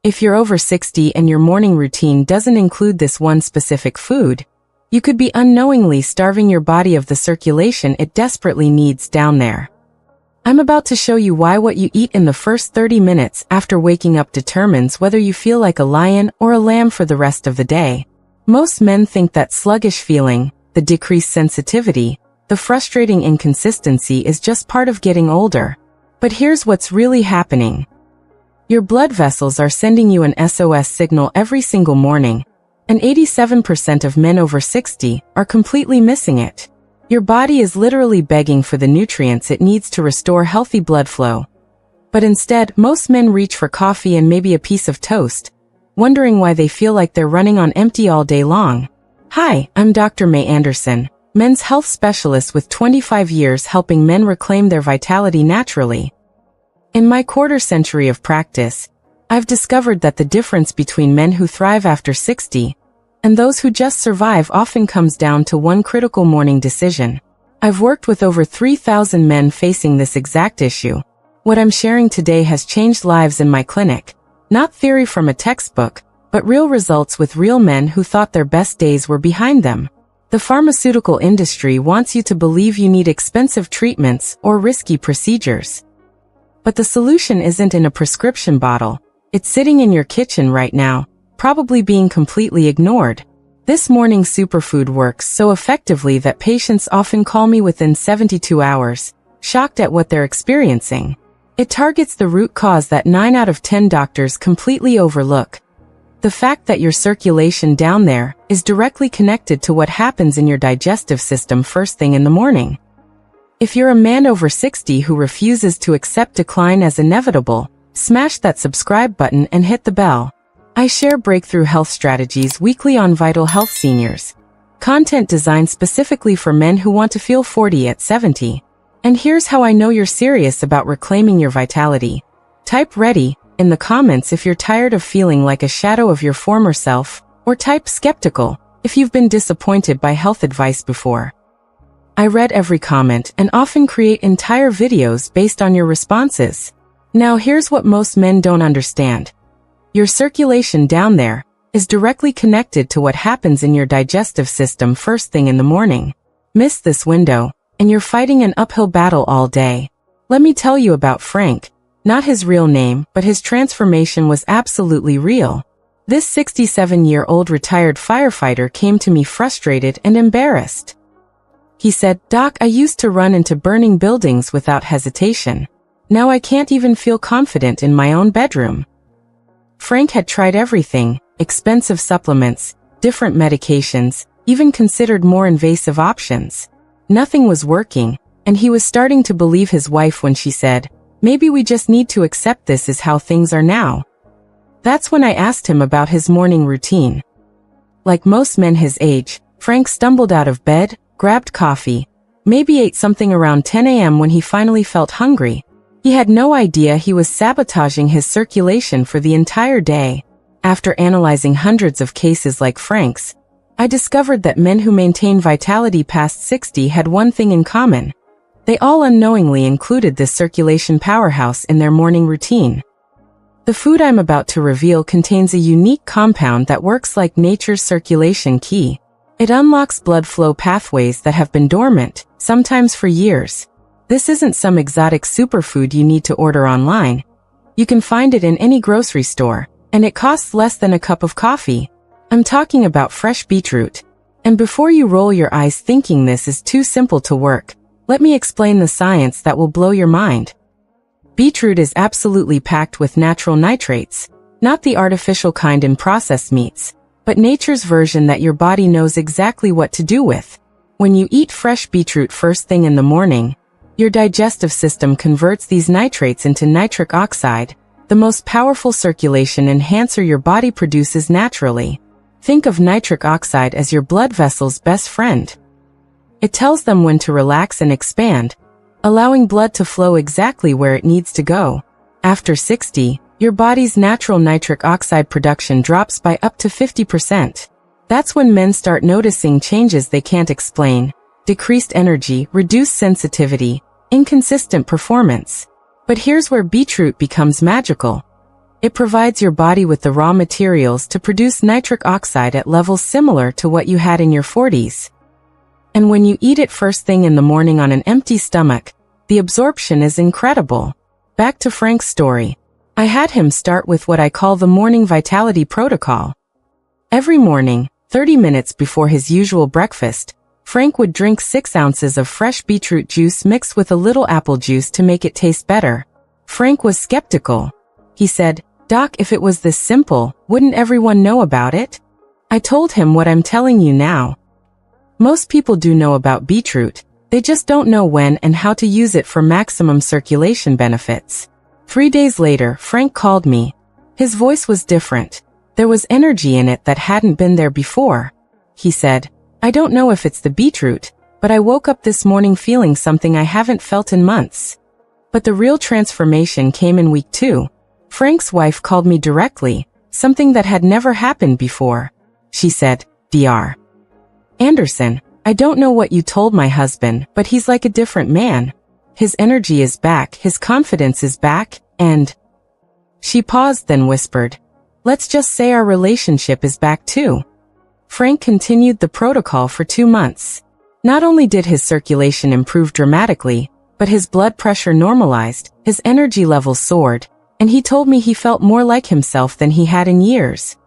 If you're over 60 and your morning routine doesn't include this one specific food, you could be unknowingly starving your body of the circulation it desperately needs down there. I'm about to show you why what you eat in the first 30 minutes after waking up determines whether you feel like a lion or a lamb for the rest of the day. Most men think that sluggish feeling, the decreased sensitivity, the frustrating inconsistency is just part of getting older. But here's what's really happening. Your blood vessels are sending you an SOS signal every single morning, and 87% of men over 60 are completely missing it. Your body is literally begging for the nutrients it needs to restore healthy blood flow. But instead, most men reach for coffee and maybe a piece of toast, wondering why they feel like they're running on empty all day long. Hi, I'm Dr. May Anderson, men's health specialist with 25 years helping men reclaim their vitality naturally. In my quarter-century of practice, I've discovered that the difference between men who thrive after 60 and those who just survive often comes down to one critical morning decision. I've worked with over 3,000 men facing this exact issue. What I'm sharing today has changed lives in my clinic. Not theory from a textbook, but real results with real men who thought their best days were behind them. The pharmaceutical industry wants you to believe you need expensive treatments or risky procedures. But the solution isn't in a prescription bottle. It's sitting in your kitchen right now, probably being completely ignored. This morning superfood works so effectively that patients often call me within 72 hours, shocked at what they're experiencing. It targets the root cause that 9 out of 10 doctors completely overlook. The fact that your circulation down there is directly connected to what happens in your digestive system first thing in the morning. If you're a man over 60 who refuses to accept decline as inevitable, smash that subscribe button and hit the bell. I share breakthrough health strategies weekly on Vital Health Seniors, content designed specifically for men who want to feel 40 at 70. And here's how I know you're serious about reclaiming your vitality. Type "ready" in the comments if you're tired of feeling like a shadow of your former self, or type "skeptical" if you've been disappointed by health advice before. I read every comment and often create entire videos based on your responses. Now here's what most men don't understand. Your circulation down there is directly connected to what happens in your digestive system first thing in the morning. Miss this window, and you're fighting an uphill battle all day. Let me tell you about Frank. Not his real name, but his transformation was absolutely real. This 67-year-old retired firefighter came to me frustrated and embarrassed. He said, "Doc, I used to run into burning buildings without hesitation. Now I can't even feel confident in my own bedroom." Frank had tried everything, expensive supplements, different medications, even considered more invasive options. Nothing was working, and he was starting to believe his wife when she said, "Maybe we just need to accept this is how things are now." That's when I asked him about his morning routine. Like most men his age, Frank stumbled out of bed, grabbed coffee, maybe ate something around 10 a.m. when he finally felt hungry. He had no idea he was sabotaging his circulation for the entire day. After analyzing hundreds of cases like Frank's, I discovered that men who maintain vitality past 60 had one thing in common. They all unknowingly included this circulation powerhouse in their morning routine. The food I'm about to reveal contains a unique compound that works like nature's circulation key. It unlocks blood flow pathways that have been dormant, sometimes for years. This isn't some exotic superfood you need to order online. You can find it in any grocery store, and it costs less than a cup of coffee. I'm talking about fresh beetroot. And before you roll your eyes thinking this is too simple to work, let me explain the science that will blow your mind. Beetroot is absolutely packed with natural nitrates, not the artificial kind in processed meats, but nature's version that your body knows exactly what to do with. When you eat fresh beetroot first thing in the morning, your digestive system converts these nitrates into nitric oxide, the most powerful circulation enhancer your body produces naturally. Think of nitric oxide as your blood vessel's best friend. It tells them when to relax and expand, allowing blood to flow exactly where it needs to go. After 60, your body's natural nitric oxide production drops by up to 50%. That's when men start noticing changes they can't explain: decreased energy, reduced sensitivity, inconsistent performance. But here's where beetroot becomes magical. It provides your body with the raw materials to produce nitric oxide at levels similar to what you had in your 40s. And when you eat it first thing in the morning on an empty stomach, the absorption is incredible. Back to Frank's story. I had him start with what I call the morning vitality protocol. Every morning, 30 minutes before his usual breakfast, Frank would drink 6 ounces of fresh beetroot juice mixed with a little apple juice to make it taste better. Frank was skeptical. He said, "Doc, if it was this simple, wouldn't everyone know about it?" I told him what I'm telling you now. Most people do know about beetroot, they just don't know when and how to use it for maximum circulation benefits. 3 days later, Frank called me. His voice was different. There was energy in it that hadn't been there before. He said, "I don't know if it's the beetroot, but I woke up this morning feeling something I haven't felt in months." But the real transformation came in week 2. Frank's wife called me directly, something that had never happened before. She said, "Dr. Anderson, I don't know what you told my husband, but he's like a different man. His energy is back, his confidence is back, and..." She paused, then whispered, "Let's just say our relationship is back too." Frank continued the protocol for 2 months. Not only did his circulation improve dramatically, but his blood pressure normalized, his energy levels soared, and he told me he felt more like himself than he had in years.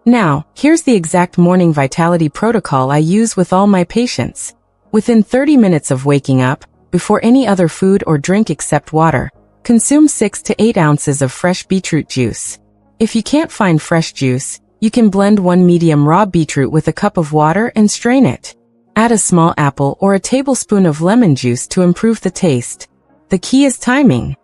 Now, here's the exact morning vitality protocol I use with all my patients. Within 30 minutes of waking up, before any other food or drink except water, consume 6 to 8 ounces of fresh beetroot juice. If you can't find fresh juice, you can blend 1 medium raw beetroot with a cup of water and strain it. Add a small apple or a tablespoon of lemon juice to improve the taste. The key is timing.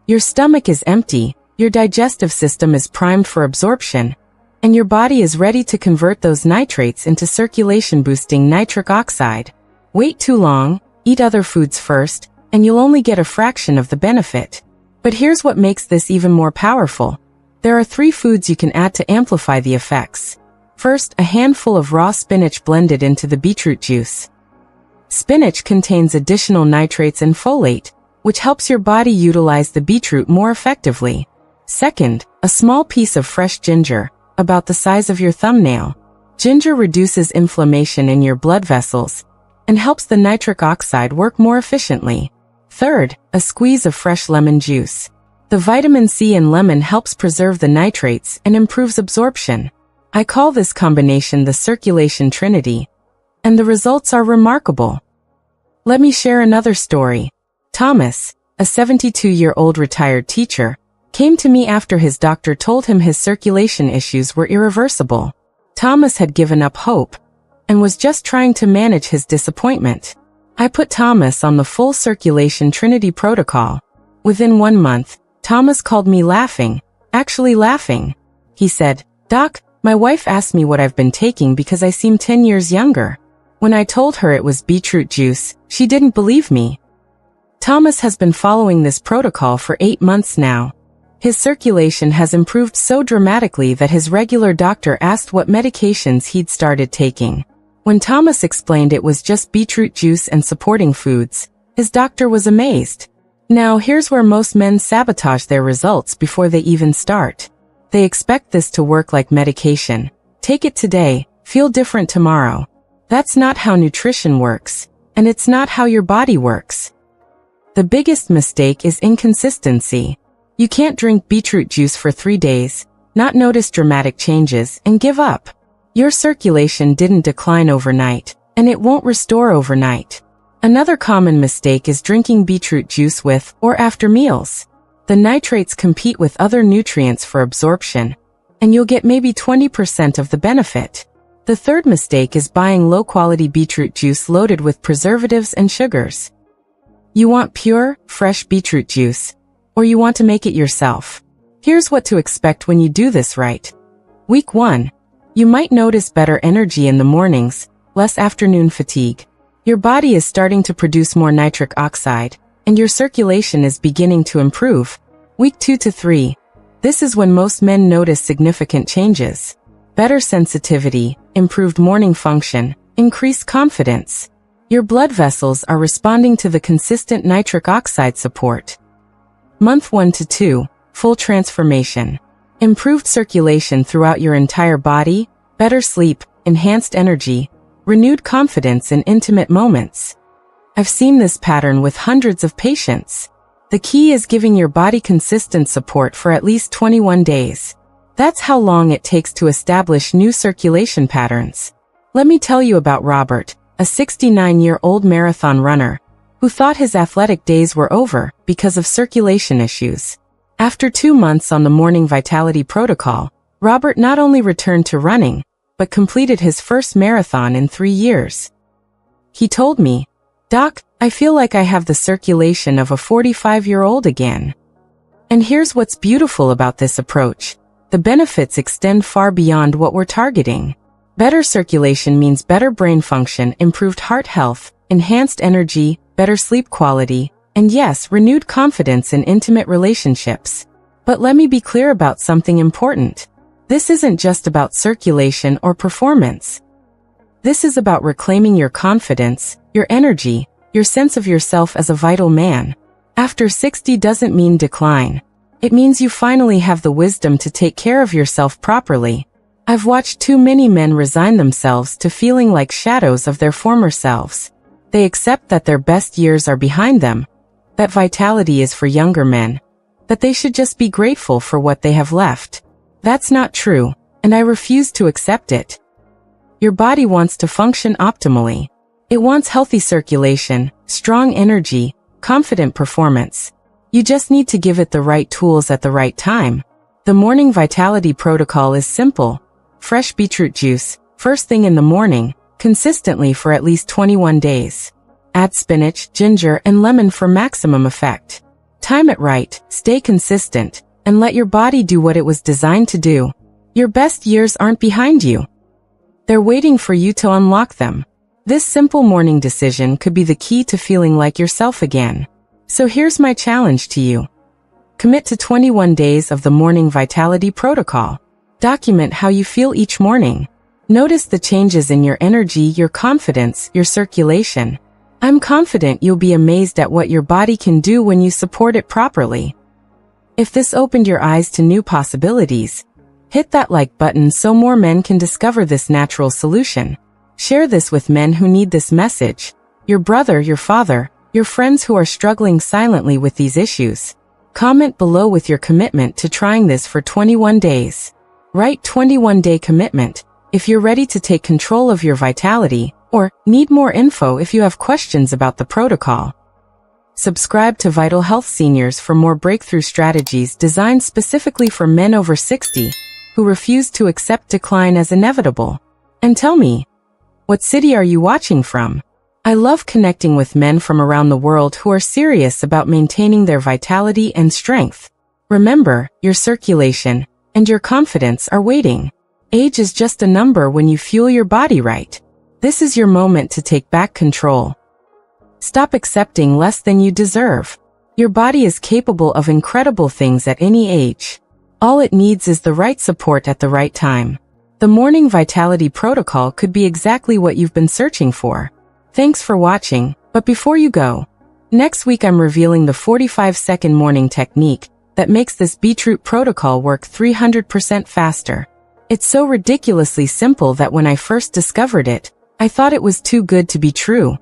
Your stomach is empty, your digestive system is primed for absorption, and your body is ready to convert those nitrates into circulation-boosting nitric oxide. Wait too long, eat other foods first, and you'll only get a fraction of the benefit. But here's what makes this even more powerful. There are 3 foods you can add to amplify the effects. First, a handful of raw spinach blended into the beetroot juice. Spinach contains additional nitrates and folate, which helps your body utilize the beetroot more effectively. Second, a small piece of fresh ginger, about the size of your thumbnail. Ginger reduces inflammation in your blood vessels and helps the nitric oxide work more efficiently. Third, a squeeze of fresh lemon juice. The vitamin C in lemon helps preserve the nitrates and improves absorption. I call this combination the circulation trinity, and the results are remarkable. Let me share another story. Thomas, a 72-year-old retired teacher, came to me after his doctor told him his circulation issues were irreversible. Thomas had given up hope and was just trying to manage his disappointment. I put Thomas on the full circulation trinity protocol. Within 1 month, Thomas called me laughing, actually laughing. He said, "Doc, my wife asked me what I've been taking because I seem 10 years younger. When I told her it was beetroot juice, she didn't believe me." Thomas has been following this protocol for 8 months now. His circulation has improved so dramatically that his regular doctor asked what medications he'd started taking. When Thomas explained it was just beetroot juice and supporting foods, his doctor was amazed. Now here's where most men sabotage their results before they even start. They expect this to work like medication. Take it today, feel different tomorrow. That's not how nutrition works, and it's not how your body works. The biggest mistake is inconsistency. You can't drink beetroot juice for 3 days, not notice dramatic changes, and give up. Your circulation didn't decline overnight, and it won't restore overnight. Another common mistake is drinking beetroot juice with or after meals. The nitrates compete with other nutrients for absorption, and you'll get maybe 20% of the benefit. The third mistake is buying low-quality beetroot juice loaded with preservatives and sugars. You want pure, fresh beetroot juice, or you want to make it yourself. Here's what to expect when you do this right. Week 1. You might notice better energy in the mornings, less afternoon fatigue. Your body is starting to produce more nitric oxide, and your circulation is beginning to improve. Week 2 to 3. This is when most men notice significant changes. Better sensitivity, improved morning function, increased confidence. Your blood vessels are responding to the consistent nitric oxide support. Month 1 to 2. full transformation. Improved circulation throughout your entire body, better sleep, enhanced energy, renewed confidence in intimate moments. I've seen this pattern with hundreds of patients. The key is giving your body consistent support for at least 21 days. That's how long it takes to establish new circulation patterns. Let me tell you about Robert, a 69-year-old marathon runner, who thought his athletic days were over because of circulation issues. After 2 months on the morning vitality protocol, Robert not only returned to running, but completed his first marathon in 3 years. He told me, "Doc, I feel like I have the circulation of a 45-year-old again." And here's what's beautiful about this approach. The benefits extend far beyond what we're targeting. Better circulation means better brain function, improved heart health, enhanced energy, better sleep quality, and yes, renewed confidence in intimate relationships. But let me be clear about something important. This isn't just about circulation or performance. This is about reclaiming your confidence, your energy, your sense of yourself as a vital man. After 60 doesn't mean decline. It means you finally have the wisdom to take care of yourself properly. I've watched too many men resign themselves to feeling like shadows of their former selves. They accept that their best years are behind them, that vitality is for younger men, that they should just be grateful for what they have left. That's not true, and I refuse to accept it. Your body wants to function optimally. It wants healthy circulation, strong energy, confident performance. You just need to give it the right tools at the right time. The morning vitality protocol is simple. Fresh beetroot juice, first thing in the morning, consistently for at least 21 days. Add spinach, ginger, and lemon for maximum effect. Time it right, stay consistent, and let your body do what it was designed to do. Your best years aren't behind you. They're waiting for you to unlock them. This simple morning decision could be the key to feeling like yourself again. So here's my challenge to you. Commit to 21 days of the morning vitality protocol. Document how you feel each morning. Notice the changes in your energy, your confidence, your circulation. I'm confident you'll be amazed at what your body can do when you support it properly. If this opened your eyes to new possibilities, hit that like button so more men can discover this natural solution. Share this with men who need this message. Your brother, your father, your friends who are struggling silently with these issues. Comment below with your commitment to trying this for 21 days. Write 21-day commitment if you're ready to take control of your vitality, or need more info if you have questions about the protocol. Subscribe to Vital Health Seniors for more breakthrough strategies designed specifically for men over 60 who refuse to accept decline as inevitable. And tell me, what city are you watching from? I love connecting with men from around the world who are serious about maintaining their vitality and strength. Remember, your circulation and your confidence are waiting. Age is just a number when you fuel your body right. This is your moment to take back control. Stop accepting less than you deserve. Your body is capable of incredible things at any age. All it needs is the right support at the right time. The morning vitality protocol could be exactly what you've been searching for. Thanks for watching, but before you go, next week I'm revealing the 45-second morning technique that makes this beetroot protocol work 300% faster. It's so ridiculously simple that when I first discovered it, I thought it was too good to be true.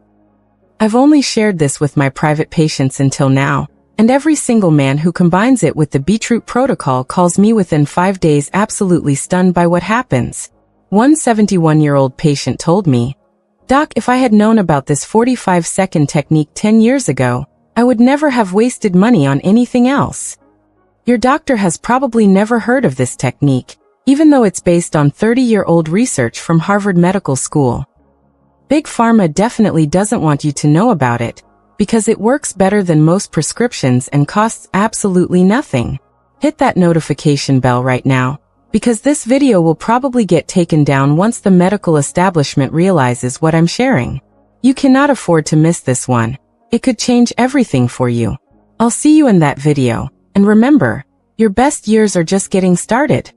I've only shared this with my private patients until now, and every single man who combines it with the beetroot protocol calls me within 5 days absolutely stunned by what happens. One 71-year-old patient told me, "Doc, if I had known about this 45-second technique 10 years ago, I would never have wasted money on anything else." Your doctor has probably never heard of this technique, even though it's based on 30-year-old research from Harvard Medical School. Big Pharma definitely doesn't want you to know about it, because it works better than most prescriptions and costs absolutely nothing. Hit that notification bell right now, because this video will probably get taken down once the medical establishment realizes what I'm sharing. You cannot afford to miss this one. It could change everything for you. I'll see you in that video, and remember, your best years are just getting started.